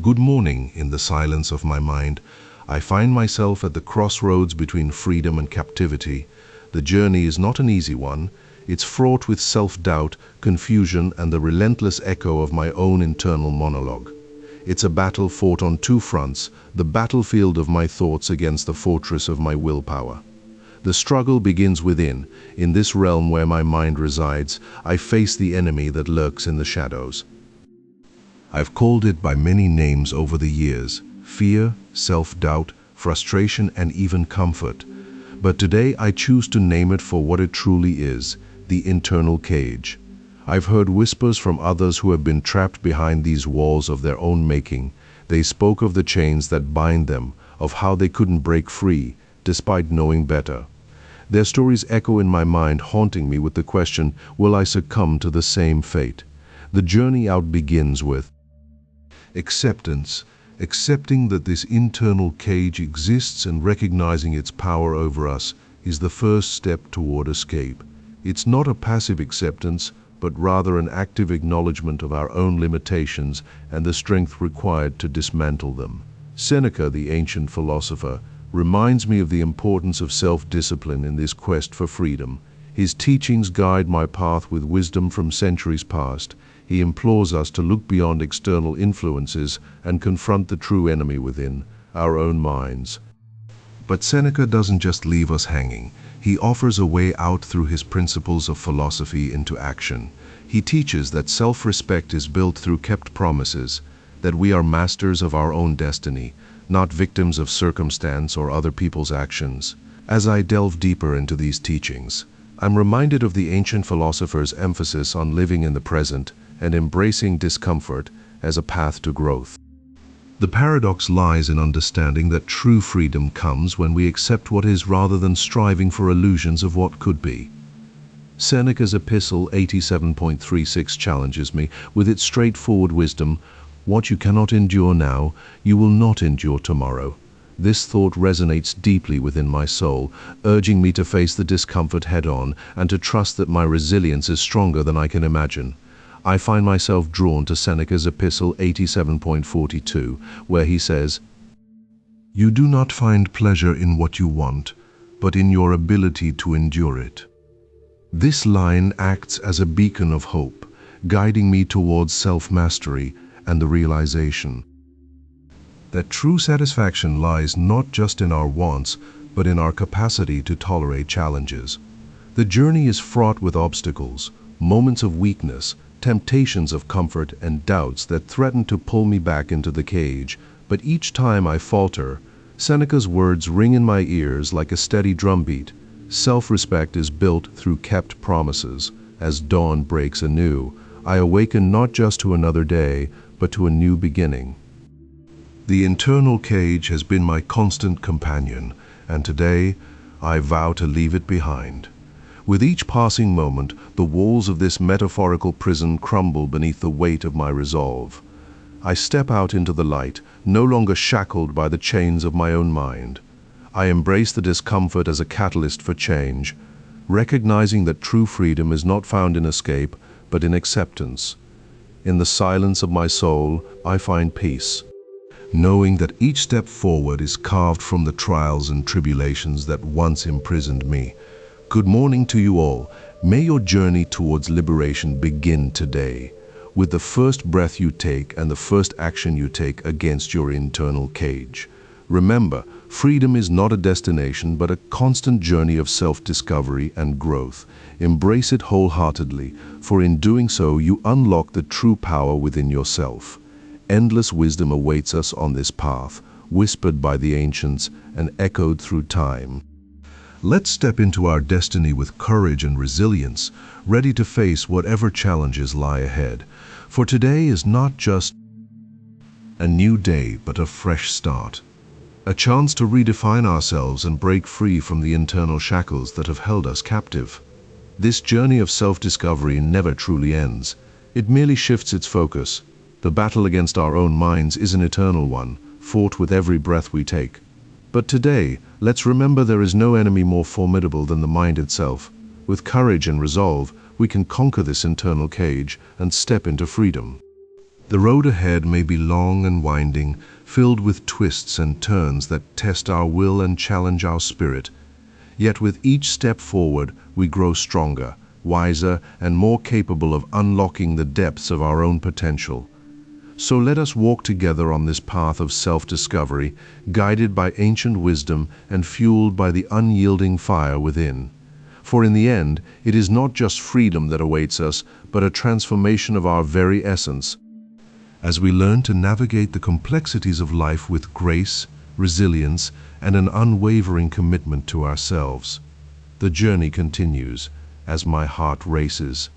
Good morning. In the silence of my mind, I find myself at the crossroads between freedom and captivity. The journey is not an easy one. It's fraught with self-doubt, confusion, and the relentless echo of my own internal monologue. It's a battle fought on two fronts, the battlefield of my thoughts against the fortress of my willpower. The struggle begins within. In this realm where my mind resides, I face the enemy that lurks in the shadows. I've called it by many names over the years: fear, self-doubt, frustration, and even comfort. But today I choose to name it for what it truly is: the internal cage. I've heard whispers from others who have been trapped behind these walls of their own making. They spoke of the chains that bind them, of how they couldn't break free, despite knowing better. Their stories echo in my mind, haunting me with the question, will I succumb to the same fate? The journey out begins with acceptance, accepting that this internal cage exists and recognizing its power over us is the first step toward escape. It's not a passive acceptance, but rather an active acknowledgement of our own limitations and the strength required to dismantle them. Seneca, the ancient philosopher, reminds me of the importance of self-discipline in this quest for freedom. His teachings guide my path with wisdom from centuries past. He implores us to look beyond external influences and confront the true enemy within, our own minds. But Seneca doesn't just leave us hanging. He offers a way out through his principles of philosophy into action. He teaches that self-respect is built through kept promises, that we are masters of our own destiny, not victims of circumstance or other people's actions. As I delve deeper into these teachings, I'm reminded of the ancient philosophers' emphasis on living in the present and embracing discomfort as a path to growth. The paradox lies in understanding that true freedom comes when we accept what is rather than striving for illusions of what could be. Seneca's Epistle 87.36 challenges me with its straightforward wisdom: what you cannot endure now, you will not endure tomorrow. This thought resonates deeply within my soul, urging me to face the discomfort head-on and to trust that my resilience is stronger than I can imagine. I find myself drawn to Seneca's Epistle 87.42, where he says, "You do not find pleasure in what you want, but in your ability to endure it." This line acts as a beacon of hope, guiding me towards self-mastery and the realization that true satisfaction lies not just in our wants, but in our capacity to tolerate challenges. The journey is fraught with obstacles, moments of weakness, temptations of comfort, and doubts that threaten to pull me back into the cage. But each time I falter, Seneca's words ring in my ears like a steady drumbeat. Self-respect is built through kept promises. As dawn breaks anew, I awaken not just to another day, but to a new beginning. The internal cage has been my constant companion, and today I vow to leave it behind. With each passing moment, the walls of this metaphorical prison crumble beneath the weight of my resolve. I step out into the light, no longer shackled by the chains of my own mind. I embrace the discomfort as a catalyst for change, recognizing that true freedom is not found in escape, but in acceptance. In the silence of my soul, I find peace, knowing that each step forward is carved from the trials and tribulations that once imprisoned me. Good morning to you all. May your journey towards liberation begin today, with the first breath you take and the first action you take against your internal cage. Remember, freedom is not a destination, but a constant journey of self-discovery and growth. Embrace it wholeheartedly, for in doing so, you unlock the true power within yourself. Endless wisdom awaits us on this path, whispered by the ancients and echoed through time. Let's step into our destiny with courage and resilience, ready to face whatever challenges lie ahead. For today is not just a new day, but a fresh start. A chance to redefine ourselves and break free from the internal shackles that have held us captive. This journey of self-discovery never truly ends. It merely shifts its focus. The battle against our own minds is an eternal one, fought with every breath we take. But today, let's remember there is no enemy more formidable than the mind itself. With courage and resolve, we can conquer this internal cage and step into freedom. The road ahead may be long and winding, filled with twists and turns that test our will and challenge our spirit. Yet with each step forward, we grow stronger, wiser, and more capable of unlocking the depths of our own potential. So let us walk together on this path of self-discovery, guided by ancient wisdom and fueled by the unyielding fire within. For in the end, it is not just freedom that awaits us, but a transformation of our very essence. As we learn to navigate the complexities of life with grace, resilience, and an unwavering commitment to ourselves, the journey continues as my heart races.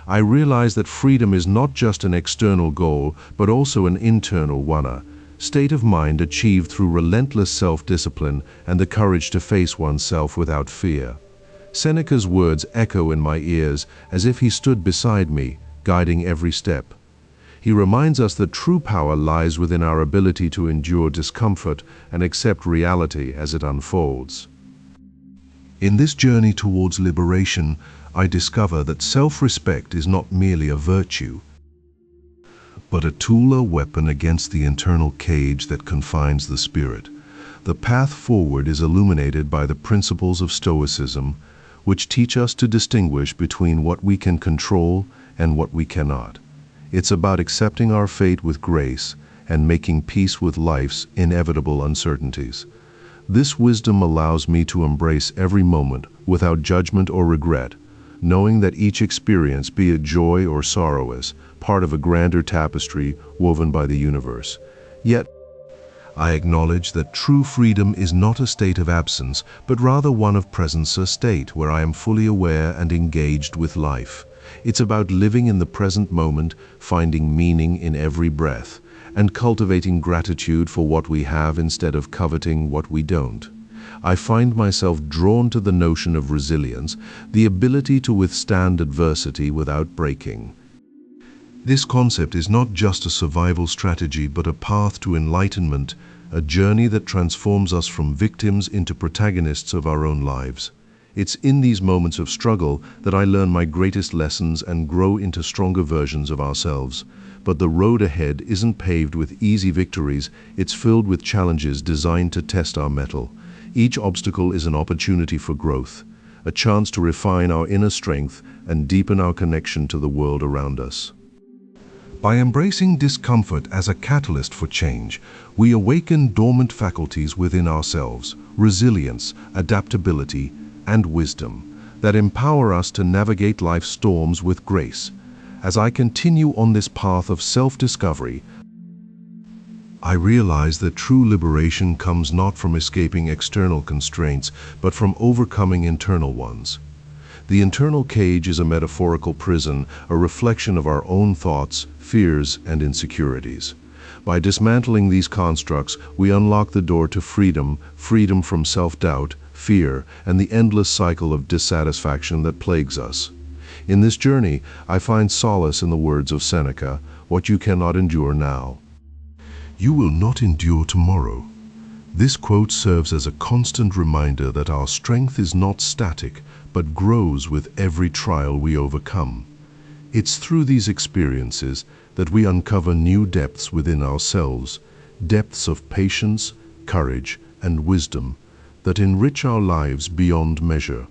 I realize that freedom is not just an external goal, but also an internal one, a state of mind achieved through relentless self-discipline and the courage to face oneself without fear. Seneca's words echo in my ears as if he stood beside me, guiding every step. He reminds us that true power lies within our ability to endure discomfort and accept reality as it unfolds. In this journey towards liberation, I discover that self-respect is not merely a virtue, but a tool or weapon against the internal cage that confines the spirit. The path forward is illuminated by the principles of Stoicism, which teach us to distinguish between what we can control and what we cannot. It's about accepting our fate with grace and making peace with life's inevitable uncertainties. This wisdom allows me to embrace every moment without judgment or regret, knowing that each experience, be it joy or sorrow, is part of a grander tapestry woven by the universe. Yet, I acknowledge that true freedom is not a state of absence, but rather one of presence, a state where I am fully aware and engaged with life. It's about living in the present moment, finding meaning in every breath, and cultivating gratitude for what we have instead of coveting what we don't. I find myself drawn to the notion of resilience, the ability to withstand adversity without breaking. This concept is not just a survival strategy, but a path to enlightenment, a journey that transforms us from victims into protagonists of our own lives. It's in these moments of struggle that I learn my greatest lessons and grow into stronger versions of ourselves. But the road ahead isn't paved with easy victories, it's filled with challenges designed to test our mettle. Each obstacle is an opportunity for growth, a chance to refine our inner strength and deepen our connection to the world around us. By embracing discomfort as a catalyst for change, we awaken dormant faculties within ourselves, resilience, adaptability, and wisdom that empower us to navigate life's storms with grace. As I continue on this path of self-discovery, I realize that true liberation comes not from escaping external constraints, but from overcoming internal ones. The internal cage is a metaphorical prison, a reflection of our own thoughts, fears, and insecurities. By dismantling these constructs, we unlock the door to freedom, freedom from self-doubt, fear, and the endless cycle of dissatisfaction that plagues us. In this journey, I find solace in the words of Seneca, "What you cannot endure now, you will not endure tomorrow." This quote serves as a constant reminder that our strength is not static, but grows with every trial we overcome. It's through these experiences that we uncover new depths within ourselves, depths of patience, courage, and wisdom that enrich our lives beyond measure.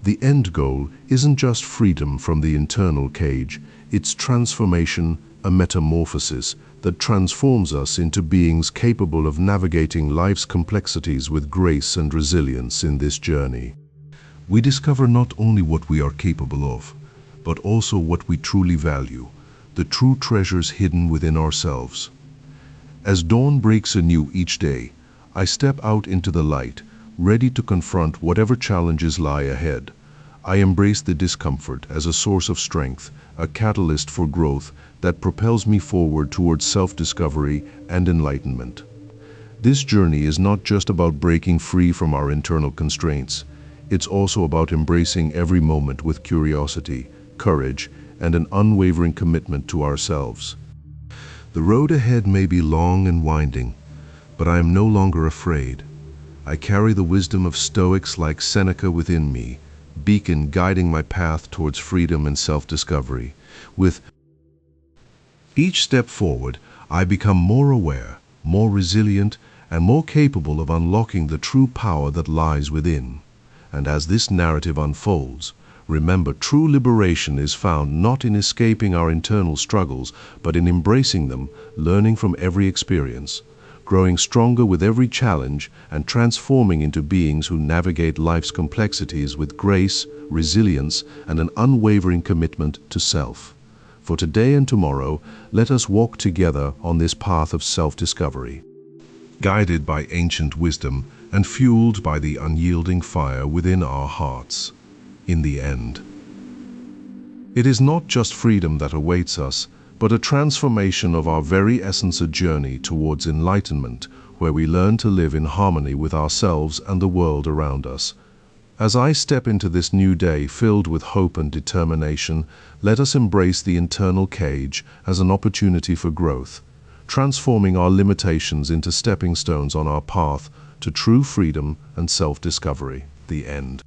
The end goal isn't just freedom from the internal cage, it's transformation, a metamorphosis that transforms us into beings capable of navigating life's complexities with grace and resilience. In this journey, we discover not only what we are capable of, but also what we truly value, the true treasures hidden within ourselves. As dawn breaks anew each day, I step out into the light, ready to confront whatever challenges lie ahead. I embrace the discomfort as a source of strength, a catalyst for growth that propels me forward towards self-discovery and enlightenment. This journey is not just about breaking free from our internal constraints. It's also about embracing every moment with curiosity, courage, and an unwavering commitment to ourselves. The road ahead may be long and winding, but I am no longer afraid. I carry the wisdom of Stoics like Seneca within me, beacon guiding my path towards freedom and self-discovery. With Each step forward, I become more aware, more resilient, and more capable of unlocking the true power that lies within. And as this narrative unfolds, remember, true liberation is found not in escaping our internal struggles, but in embracing them, learning from every experience, growing stronger with every challenge, and transforming into beings who navigate life's complexities with grace, resilience, and an unwavering commitment to self. For today and tomorrow, let us walk together on this path of self-discovery, guided by ancient wisdom and fueled by the unyielding fire within our hearts. In the end, it is not just freedom that awaits us, but a transformation of our very essence, a journey towards enlightenment, where we learn to live in harmony with ourselves and the world around us. As I step into this new day filled with hope and determination, let us embrace the internal cage as an opportunity for growth, transforming our limitations into stepping stones on our path to true freedom and self-discovery. The end.